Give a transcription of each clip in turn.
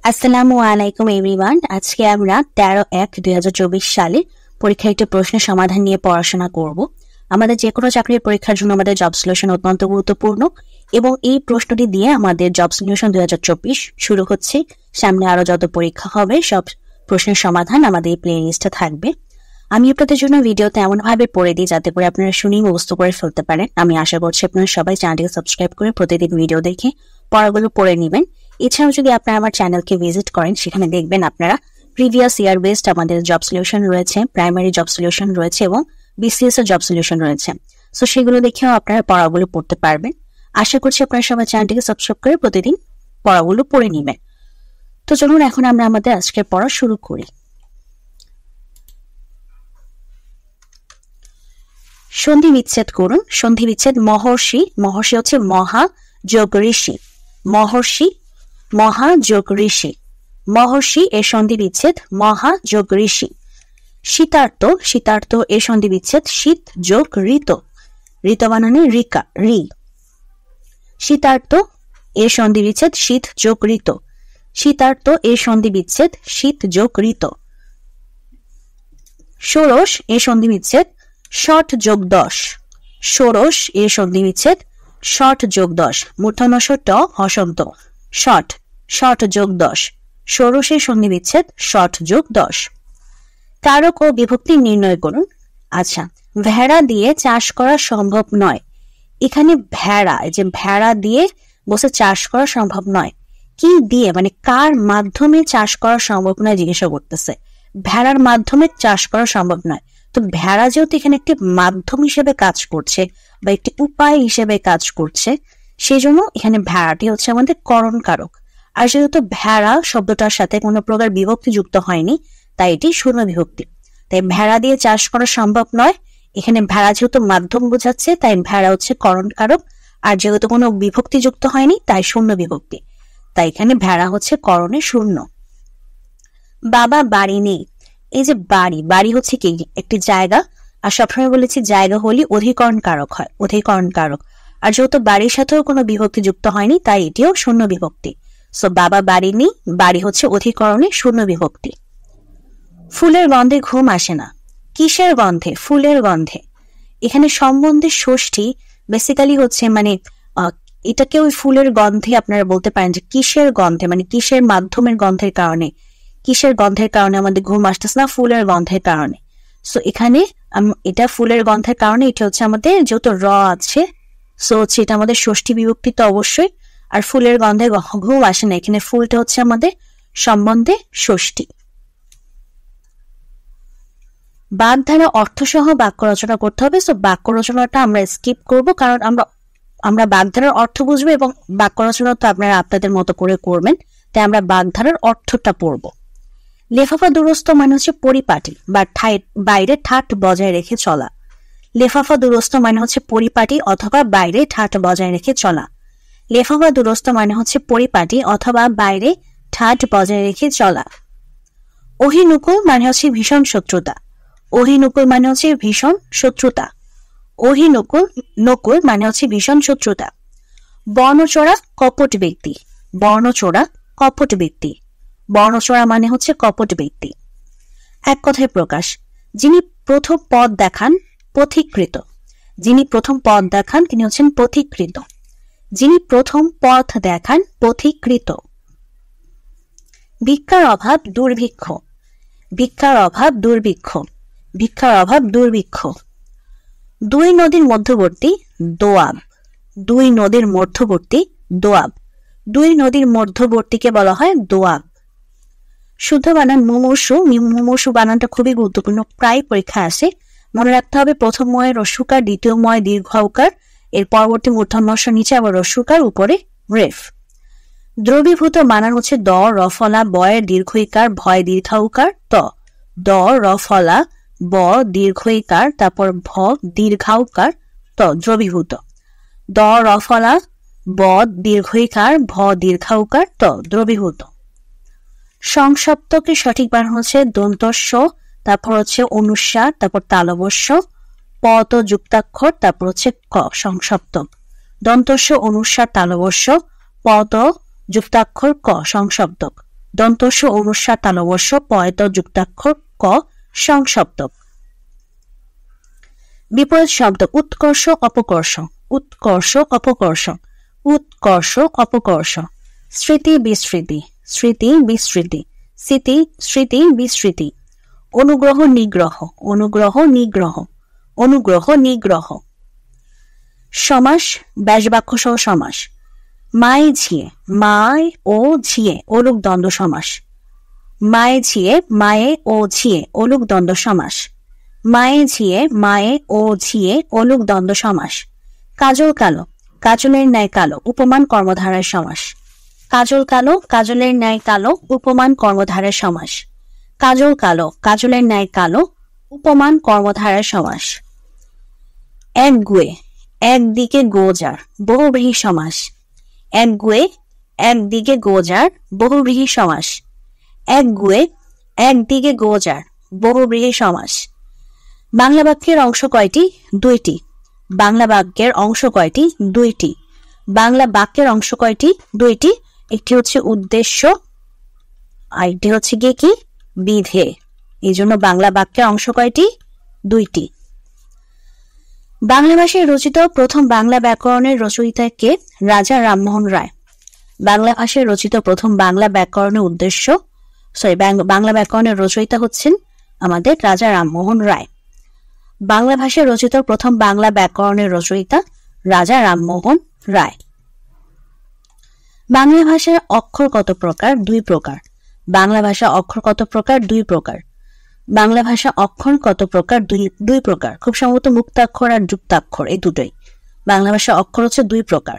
আসসালামু আলাইকুম এভরিওয়ান। আজকে আমরা 13/1/2024 সালে পরীক্ষার একটি প্রশ্নের সমাধান নিয়ে পড়াশোনা করব। আমাদের যে কোনো চাকরির পরীক্ষার জন্য আমাদের জব সলিউশন অত্যন্ত গুরুত্বপূর্ণ এবং এই প্রশ্নটি দিয়ে আমাদের জব সলিউশন 2024 শুরু হচ্ছে। সামনে আরো যত পরীক্ষা হবে সব প্রশ্নের সমাধান আমাদের এই প্লে লিস্টে থাকবে। আমি আপনাদের জন্য ভিডিওতে এমনভাবে পড়ে দিই যাতে করে আপনারা শুনেই মুখস্থ করে ফেলতে পারেন। আমি আশা করছি আপনারা সবাই চ্যানেলটিকে সাবস্ক্রাইব করে প্রতিদিন ভিডিও দেখে পড়াগুলো পড়ে নেবেন। এছাড়াও যদি আপনারা আমার চ্যানেলকে ভিজিট করেন, সেখানে দেখবেন আপনারা প্রিভিয়াস ইয়ার বেসড আমাদের জব সলিউশন রয়েছে, প্রাইমারি জব সলিউশন রয়েছে এবং বিসিএস এর জব সলিউশন রয়েছে। সো সেগুলো দেখেও আপনারা পড়াগুলো পড়তে পারবেন। আশা করছি আপনারা সবাই চ্যানেলটিকে সাবস্ক্রাইব করে প্রতিদিন পড়াগুলো পড়ে নেবেন। তো চলুন এখন আমরা আমাদের আজকের পড়া শুরু করি। সন্ধি বিচ্ছেদ করুন। সন্ধি বিচ্ছেদ মহর্ষি, মহর্ষি হচ্ছে মহা যোগ ঋষি, মহর্ষি মহা যোগ ঋষি, মহর্ষি এর সন্ধি বিচ্ছেদ মহা যোগ ঋষি। শীতার্ত, শীতার্ত এর সন্ধি বিচ্ছেদ শীত যোগ ঋত, ঋত বানানে রিকা রি। শীতার্ত এর সন্ধি বিচ্ছেদ শীত যোগ ঋত, শীতার্ত এর সন্ধি বিচ্ছেদ শীত যোগ ঋত। ষোড়শ এর সন্ধি বিচ্ছেদ ষট যোগ 10, ষোড়শ এর সন্ধি বিচ্ছেদ ষট যোগ 10, মূর্ধন্য ষ ট হসন্ত, ষট, ষট যোগ 10, ষোড়শের সন্ধি বিচ্ছেদ ষট যোগ 10। কারক ও বিভক্তি নির্ণয় করুন। আচ্ছা, ভেড়া দিয়ে চাষ করা সম্ভব নয়। এখানে ভেড়া, এই যে ভেড়া দিয়ে বসে চাষ করা সম্ভব নয়, কি দিয়ে মানে কার মাধ্যমে চাষ করা সম্ভব নয় জিজ্ঞাসা করতেছে। ভেড়ার মাধ্যমে চাষ করা সম্ভব নয়, তো ভেড়া যেহেতু এখানে একটি মাধ্যম হিসেবে কাজ করছে বা একটি উপায় হিসেবে কাজ করছে, সেই জন্য এখানে ভেড়াটি হচ্ছে আমাদের করণ কারক। আর যেহেতু ভেড়া শব্দটার সাথে কোনো প্রকার বিভক্তি যুক্ত হয়নি, তাই এটি শূন্য বিভক্তি। তাই ভেড়া দিয়ে চাষ করা সম্ভব নয়, এখানে ভেড়া যেহেতু মাধ্যম বোঝাচ্ছে তাই ভেড়া হচ্ছে করণ কারক, আর যেহেতু কোনো বিভক্তি যুক্ত হয়নি তাই শূন্য বিভক্তি, তাই এখানে ভেড়া হচ্ছে করণে শূন্য। বাবা বাড়ি নেই। এই যে বাড়ি, বাড়ি হচ্ছে কি একটি জায়গা, আর সবসময় বলেছি জায়গা হলে অধিকরণ কারক হয়, অধিকরণ কারক। আর যেহেতু বাড়ির সাথেও কোনো বিভক্তি যুক্ত হয়নি তাই এটিও শূন্য বিভক্তি। সো বাবা বাড়ি নেই, বাড়ি হচ্ছে অধিকরণে শূন্য বিভক্তি। ফুলের গন্ধে ঘুম আসে না। কিসের গন্ধে? ফুলের গন্ধে। এখানে সম্বন্ধে ষষ্ঠী বেসিক্যালি হচ্ছে মানে এটাকে ওই ফুলের গন্ধে আপনারা বলতে পারেন যে কিসের গন্ধে, মানে কিসের মাধ্যমের গন্ধের কারণে, কিসের গন্ধের কারণে আমাদের ঘুম আসতেছে না, ফুলের গন্ধের কারণে। সো এখানে এটা ফুলের গন্ধের কারণে, এটা হচ্ছে আমাদের যেহেতু র আছে, সো হচ্ছে এটা আমাদের ষষ্ঠী বিভক্তি তো অবশ্যই। আর ফুলের গন্ধে ঘুম আসে না, এখানে ফুলটা হচ্ছে আমাদের সম্বন্ধে ষষ্ঠী। বাগধারা অর্থসহ বাক্য রচনা করতে হবে। সো বাক্য রচনাটা আমরা স্কিপ করব, কারণ আমরা বাগধারার অর্থ বুঝবো এবং বাক্য রচনা তো আপনারা আপনাদের মতো করে করবেন, তাই আমরা বাগধারার অর্থটা পড়ব। লেফাফা দুরস্ত মানে হচ্ছে পরিপাটি বা বাইরে ঠাট বজায় রেখে চলা। লেফাফা দুরস্ত মানে হচ্ছে পরিপাটি অথবা বাইরে ঠাট বজায় রেখে চলা। লেফাফা দুরস্ত মানে হচ্ছে পরিপাটি অথবা বাইরে ঠাট বজায় রেখে চলা। অহিনুকুল মানে হচ্ছে ভীষণ শত্রুতা। অহিনুকুল মানে হচ্ছে ভীষণ শত্রুতা। অহিনুকুল নকুল মানে হচ্ছে ভীষণ শত্রুতা। বর্ণচোরা কপট ব্যক্তি। বর্ণচোরা কপট ব্যক্তি। বর্ণচোরা মানে হচ্ছে কপট ব্যক্তি। এক কথায় প্রকাশ, যিনি প্রথম পদ দেখান পথিকৃত। যিনি প্রথম পদ দেখান তিনি হচ্ছেন পথিকৃত। যিনি প্রথম পথ দেখান পথিকৃত। ভিক্ষার অভাব দুর্ভিক্ষ। ভিক্ষার অভাব দুর্ভিক্ষ। ভিক্ষার অভাব দুর্ভিক্ষ। দুই নদীর মধ্যবর্তী দোয়াব। দুই নদীর মধ্যবর্তী দোয়াব। দুই নদীর মধ্যবর্তীকে বলা হয় দোয়াব। শুদ্ধ বানান মুমূর্ষু। মুমূর্ষু বানানটা খুবই গুরুত্বপূর্ণ, প্রায় পরীক্ষা আসে। মনে রাখতে হবে প্রথম ময় রস্যকার, দ্বিতীয় ময় দীর্ঘকার, এর পরবর্তী মূর্ধন্য নিচে আবার রস্যকার, উপরে রেফ। দ্রবীভূত বানান হচ্ছে দ রফলা বয়ের দীর্ঘইকার ভয় দীর্ঘাউকার ত। দ রফলা ব দীর্ঘইকার তারপর ভ দীর্ঘাউকার ত, দ্রবীভূত। দ রফলা ব দীর্ঘইকার ভ দীর্ঘাউকার ত, দ্রবীভূত। সংসপ্তকের সঠিক বানান হচ্ছে দন্তস্ব, তারপর হচ্ছে অনুস্বার, তারপর তালবস্য, পত যুক্তাক্ষর, তারপর হচ্ছে ক সংসপ্তক। দন্তস্ব অনুস্বার তালবস্য পদ যুক্তাক্ষর ক সংশব্দক। দন্তস্ব অনুস্বার তালবস্য পয়ত যুক্তাক্ষর ক সংসপ্তক। বিপরীত শব্দ উৎকর্ষ অপকর্ষ, উৎকর্ষ অপকর্ষ, উৎকর্ষ অপকর্ষ। স্মৃতি বিস্মৃতি, স্মৃতি বিস্মৃতি, স্মৃতি স্মৃতি বিস্মৃতি। অনুগ্রহ নিগ্রহ, অনুগ্রহ নিগ্রহ, অনুগ্রহ নিগ্রহ। সমাস ব্যাসবাক্য সহ সমাস। মায়ে ঝিয়ে, মায় ও ঝিয়ে অলুক দ্বন্দ্ব সমাস। মায়ে ঝিয়ে, মায়ে ও ঝিয়ে অলুক দ্বন্দ্ব সমাস। মায়ে ঝিয়ে, মায়ে ও ঝিয়ে অলুক দ্বন্দ্ব সমাস। কাজল কালো, কাজলের ন্যায় কালো উপমান কর্মধারায় সমাস। কাজল কালো, কাজলের ন্যায় কালো উপমান কর্মধারায় সমাস। কাজল কালো, কাজলের ন্যায় কালো উপমান কর্মধারায় সমাস। একগুয়ে, একদিকে গোজার বহুব্রীহি সমাস। একগুয়ে, একদিকে গোজার বহুব্রীহি সমাস। একগুয়ে, একদিকে গোজার বহুব্রীহি সমাস। বাংলা বাক্যের অংশ কয়টি? দুইটি। বাংলা বাক্যের অংশ কয়টি? দুইটি। বাংলা বাক্যের অংশ কয়টি? দুইটি। একটি হচ্ছে উদ্দেশ্য, আরেকটি হচ্ছে গিয়ে কি বিধে। এই জন্য বাংলা বাক্যের অংশ কয়টি? দুইটি। বাংলা ভাষায় রচিত প্রথম বাংলা ব্যাকরণের রচয়িতা কে? রাজা রামমোহন রায়। বাংলা ভাষায় রচিত প্রথম বাংলা ব্যাকরণের বাংলা ব্যাকরণের রচয়িতা হচ্ছেন আমাদের রাজা রামমোহন রায়। বাংলা ভাষায় রচিত প্রথম বাংলা ব্যাকরণের রচয়িতা রাজা রামমোহন রায়। বাংলা ভাষার অক্ষর কত প্রকার? দুই প্রকার। বাংলা ভাষা অক্ষর কত প্রকার? দুই প্রকার। বাংলা ভাষা অক্ষর কত প্রকার? দুই প্রকার। খুব সম্ভবত মুক্তাক্ষর আর যুক্তাক্ষর, এই দুটোই। বাংলা ভাষা অক্ষর হচ্ছে দুই প্রকার।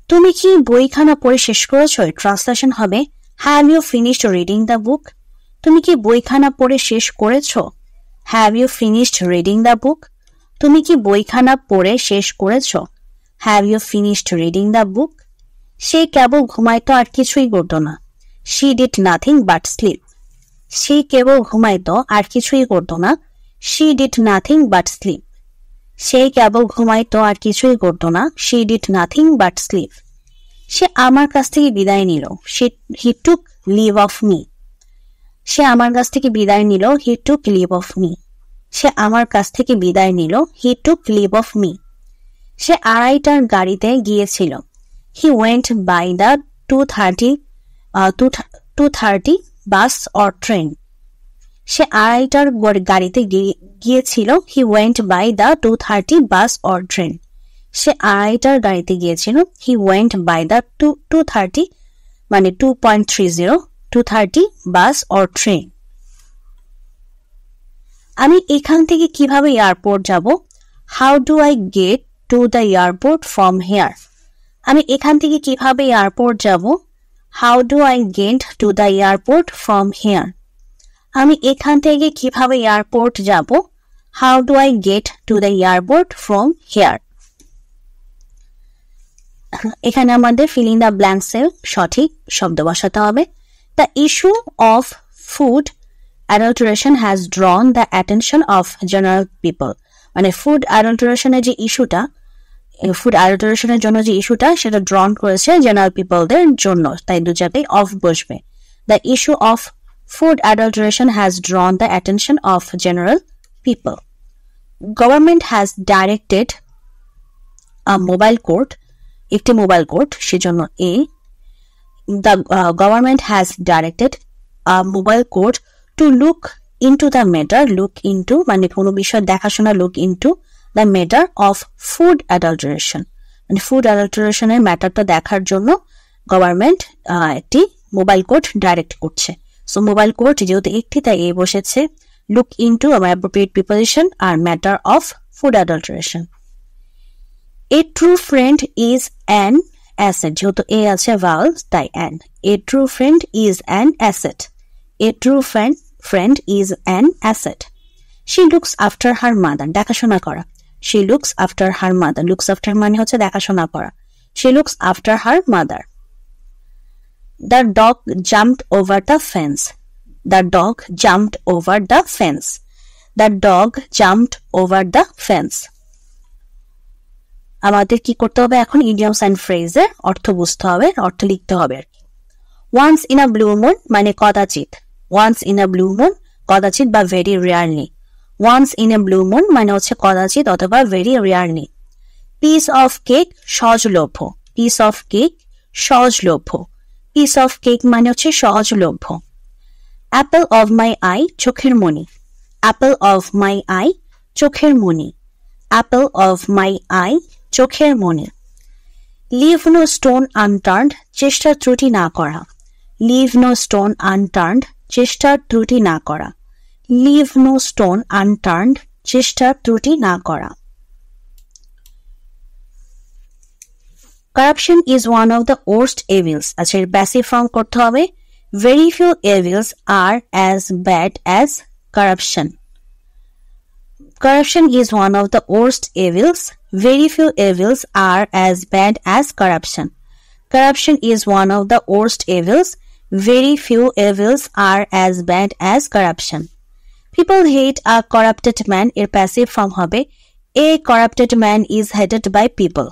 তুমি কি বইখানা পড়ে শেষ করেছো? ট্রান্সলেশন হবে have you finished reading the book? তুমি কি বইখানা পড়ে শেষ করেছো? Have you finished reading the book? তুমি কি বইখানা পড়ে শেষ করেছো? Have you finished reading the book? সে কেবল ঘুমাইতো আর কিছুই করতো না। She did nothing but sleep. সে কেবল ঘুমাইতো আর কিছুই করতো না। She did nothing but sleep. সে কেবল ঘুমাইতো আর কিছুই করতো না। She did nothing but sleep. সে আমার কাছ থেকে বিদায় নিল। He took leave of me. সে আমার কাছ থেকে বিদায় নিল। He took leave of me. সে আমার কাছ থেকে বিদায় নিল। He took leave of me. সে 2:30টার গাড়িতে গিয়েছিল। He went by the 2:30 bus or train. সে 2:30টার গাড়িতে গিয়েছিল। He went by the 2:30 bus or train. সে 2:30টার গাড়িতে গিয়েছিল। হি ওয়েন্ট বাই দ্য 2:30 মানে 2.30 বাস অর ট্রেন। আমি এখান থেকে কিভাবে এয়ারপোর্ট যাব? How do I get to the airport from here? আমি এখান থেকে কিভাবে এয়ারপোর্ট যাব? How do I get to the airport from here? আমি এখান থেকে কিভাবে এয়ারপোর্ট যাব? How do I get to the airport from here? এখানে আমাদের ফিলিং দ্য ব্ল্যাঙ্কসে সঠিক শব্দ বসাতে হবে। The issue of food adulteration has ড্রন the attention of general people. মানে ফুড অ্যাডাল্টারেশনের যে ইস্যুটা, ফুড অ্যাডাল্টারেশনের জন্য যে ইস্যুটা, সেটা ড্রন করেছে জেনারেল পিপলদের জন্য, তাই দু জায়গায় অফ বসবে। The issue of food adulteration has drawn the attention of general people. Government has directed a mobile court, একটি মোবাইল কোর্ট, সেজন্য A. The government has directed a mobile court to look into the matter, look into মানে কোনো বিষয় দেখাশোনা, look into the matter of food adulteration, মানে food অ্যাডাল্টারেশনের ম্যাটারটা দেখার জন্য গভর্নমেন্ট একটি মোবাইল কোর্ট ডাইরেক্ট করছে। সো মোবাইল কোর্ট যেহেতু একটি, তাই এ বসেছে। লুক ইনটু আমার অ্যাপ্রোপ্রিয়েট প্রিপোজিশন আর matter of food adulteration. A true friend is an asset, যেহেতু এ আছে ভাওয়েল তাই an. A true friend is an asset. A true friend is an asset. She looks after her mother, দেখাশোনা করা। She looks after her mother, looks after মানে হচ্ছে দেখাশোনা করা। She looks after her mother. The dog jumped over the fence. The dog jumped over the fence. The dog jumped over the fence. আমাদের কি করতে হবে এখন? ইডিয়মস এন্ড ফ্রেজের অর্থ বুঝতে হবে, অর্থ লিখতে হবে। Once in a blue moon মানে কদাচিৎ, once in a blue moon কদাচিৎ বা very rarely, once in a blue moon মানে হচ্ছে কদাচিৎ অথবা very rarely. Piece of cake সহজলভ্য, পিস অফ কেক সহজলভ্য, পিস অফ কেক মানে হচ্ছে সহজলভ্য। অ্যাপল অফ মাই আই চোখের মণি, অ্যাপল অফ মাই আই চোখের মণি, অ্যাপল অফ মাই আই চোখের মণি। লিভ নো স্টোন আনটার্নড চেষ্টার ত্রুটি না করা, লিভ নো স্টোন আনটার্নড চেষ্টার ত্রুটি না করা, লিভ নো স্টোন আনটার্নড চেষ্টার ত্রুটি না করা। Corruption is one of the worst evils. আচ্ছা এর প্যাসিভ ফর্ম করতে হবে, very few evils are as bad as corruption. Corruption is one of the worst evils. Very few evils are as bad as corruption. Corruption is one of the worst evils. Very few evils are as bad as corruption. People hate a corrupted man. এর passive form হবে, a corrupted man is hated by people.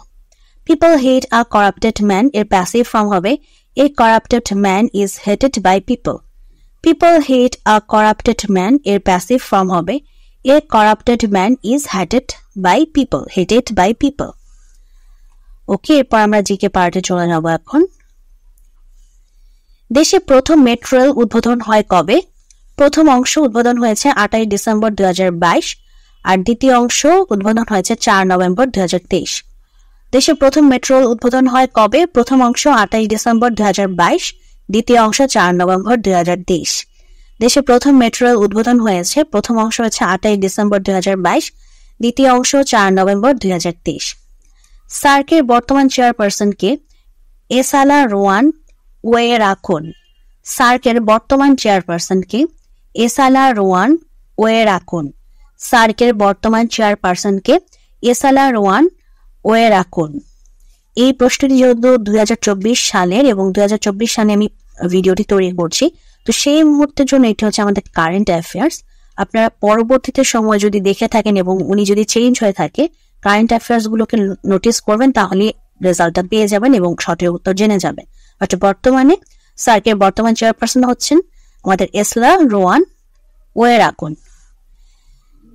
People hate a corrupted man. এর passive form হবে, a corrupted man is hated by people. People hate a corrupted man. এর passive form হবে, a corrupted man is hated by people. Hated by people. ওকে, এরপর আমরা GK পার্টে চলে যাব এখন। দেশে প্রথম মেট্রো রেল উদ্বোধন হয় কবে? প্রথম অংশ উদ্বোধন হয়েছে 28 ডিসেম্বর 2022 আর দ্বিতীয় অংশ উদ্বোধন হয়েছে 4 নভেম্বর 2023। দেশে প্রথম মেট্রো রেল উদ্বোধন হয় কবে? প্রথম অংশ 28 ডিসেম্বর 2022, দ্বিতীয় অংশ 4 নভেম্বর 2023। দেশে প্রথম মেট্রো রেল উদ্বোধন হয়েছে, প্রথম অংশ হচ্ছে 28 ডিসেম্বর 2022, দ্বিতীয় অংশ 4 নভেম্বর 2023। সার্কের বর্তমান চেয়ারপারসন কে? এসালা রোয়ান ওয়েরাকুন। সার্কের বর্তমান চেয়ারপারসন কে? এসালা রোয়ান ওয়েরাকুন। সার্কের বর্তমান চেয়ারপারসন কে? এসালা রোয়ান ওয়েরাকুন। এই প্রশ্নটি যেহেতু 2024 সালের এবং 2024 সালে আমি ভিডিওটি তৈরি করছি, তো সেই মুহূর্তের জন্য এটি হচ্ছে আমাদের কারেন্ট অ্যাফেয়ার্স। আপনারা পরবর্তীতে সময় যদি দেখে থাকেন এবং উনি যদি চেঞ্জ হয়ে থাকে, কারেন্ট অ্যাফেয়ার্স গুলোকে নোটিস করবেন, তাহলে রেজাল্টটা পেয়ে যাবেন এবং সঠিক উত্তর জেনে যাবেন। বাট বর্তমানে সার্কের বর্তমান চেয়ারপারসন হচ্ছেন আমাদের এসলা রোয়ান ওয়েরাকুন।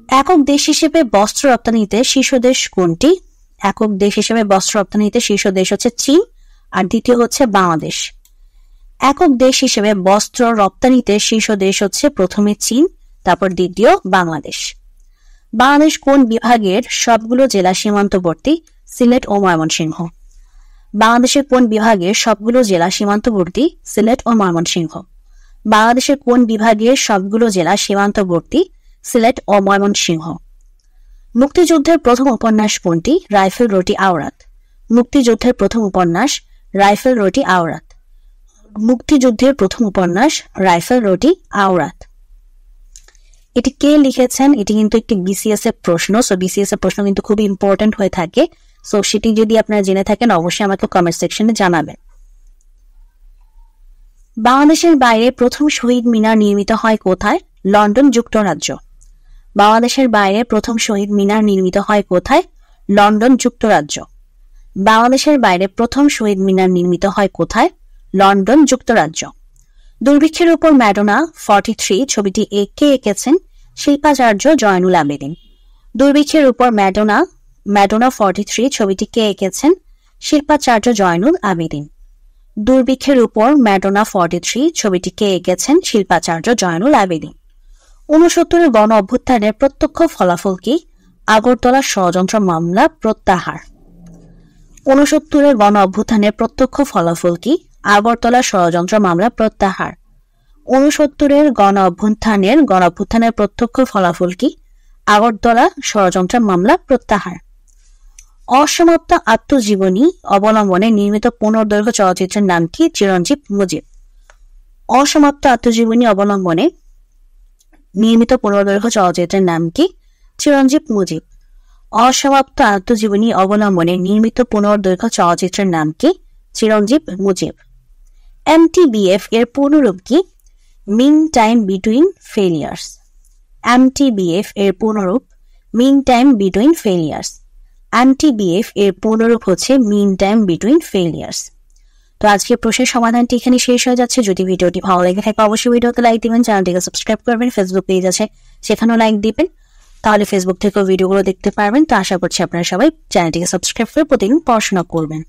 একক দেশ হিসেবে বস্ত্র রপ্তানিতে শীর্ষ দেশ কোনটি? একক দেশ হিসেবে বস্ত্র রপ্তানিতে শীর্ষ দেশ হচ্ছে চীন আর দ্বিতীয় হচ্ছে বাংলাদেশ। একক দেশ হিসেবে বস্ত্র রপ্তানিতে শীর্ষ দেশ হচ্ছে প্রথমে চীন, তারপর দ্বিতীয় বাংলাদেশ। বাংলাদেশ কোন বিভাগের সবগুলো জেলা সীমান্তবর্তী? সিলেট ও ময়মনসিংহ। বাংলাদেশের কোন বিভাগের সবগুলো জেলা সীমান্তবর্তী? সিলেট ও ময়মনসিংহ। বাংলাদেশের কোন বিভাগের সবগুলো জেলা সীমান্তবর্তী? সিলেট ও ময়মনসিংহ। মুক্তিযুদ্ধের প্রথম উপন্যাস কোনটি? রাইফেল রোটি আওরাত। মুক্তিযুদ্ধের প্রথম উপন্যাস রাইফেল রোটি আওরাত। মুক্তিযুদ্ধের প্রথম উপন্যাস রাইফেল রোটি আওরাত। এটি কে লিখেছেন? এটি কিন্তু একটি বিসিএস এর প্রশ্ন। সো বিসিএস এর প্রশ্ন কিন্তু খুব ইম্পর্টেন্ট হয়ে থাকে। সো সেটি যদি আপনারা জেনে থাকেন অবশ্যই আমাকে কমেন্ট সেকশনে জানাবেন। বাংলাদেশের বাইরে প্রথম শহীদ মিনার নির্মিত হয় কোথায়? লন্ডন, যুক্তরাজ্য। বাংলাদেশের বাইরে প্রথম শহীদ মিনার নির্মিত হয় কোথায়? লন্ডন, যুক্তরাজ্য। বাংলাদেশের বাইরে প্রথম শহীদ মিনার নির্মিত হয় কোথায়? লন্ডন, যুক্তরাজ্য। দুর্ভিক্ষের উপর ম্যাডোনা 43 ছবিটি কে এঁকেছেন? শিল্পাচার্য জয়নুল আবেদিন। দুর্ভিক্ষের উপর ম্যাডোনা 43 ছবিটি কে এঁকেছেন? শিল্পাচার্য জয়নুল আবেদিন। দুর্ভিক্ষের উপর ম্যাডোনা 43 ছবিটি কে এঁকেছেন? শিল্পাচার্য জয়নুল আবেদিন। 69 গণ অভ্যুত্থানের প্রত্যক্ষ ফলাফল কি? আগরতলা ষড়যন্ত্র মামলা প্রত্যাহার। 69 গণ অভ্যুত্থানের প্রত্যক্ষ ফলাফল কি? আগরতলা ষড়যন্ত্র মামলা প্রত্যাহার। 69 গণ অভ্যুত্থানের প্রত্যক্ষ ফলাফল কি? আগরতলা ষড়যন্ত্র মামলা প্রত্যাহার। অসমাপ্ত আত্মজীবনী অবলম্বনে নির্মিত পূর্ণদৈর্ঘ্য চলচ্চিত্রের নাম কি? চিরঞ্জীব মুজিব। অসমাপ্ত আত্মজীবনী অবলম্বনে নির্মিত পূর্ণদৈর্ঘ্য চলচ্চিত্রের নাম কি? চিরঞ্জীব মুজিব। অসমাপ্ত আত্মজীবনী অবলম্বনে নির্মিত পূর্ণদৈর্ঘ্য চলচ্চিত্রের নাম কি? চিরঞ্জীব মুজিব। MTBF এর পূর্ণরূপ কি? Mean time between failures. MTBF এর পূর্ণরূপ mean time between failures. MTBF এর পূর্ণরূপ হচ্ছে মিন টাইম বিটুইন ফেলিয়ার্স। তো আজকে প্রশ্নের সমাধানটি এখানে শেষ হয়ে যাচ্ছে। যদি ভিডিওটি ভালো লেগে থাকে অবশ্যই ভিডিওতে লাইক দিবেন, চ্যানেলটিকে সাবস্ক্রাইব করবেন, ফেসবুক পেজ আছে সেখানেও লাইক দিবেন, তাহলে ফেসবুক থেকেও ভিডিওগুলো দেখতে পারবেন। তো আশা করছি আপনারা সবাই চ্যানেলটিকে সাবস্ক্রাইব করে প্রতিদিন পড়াশোনা করবেন।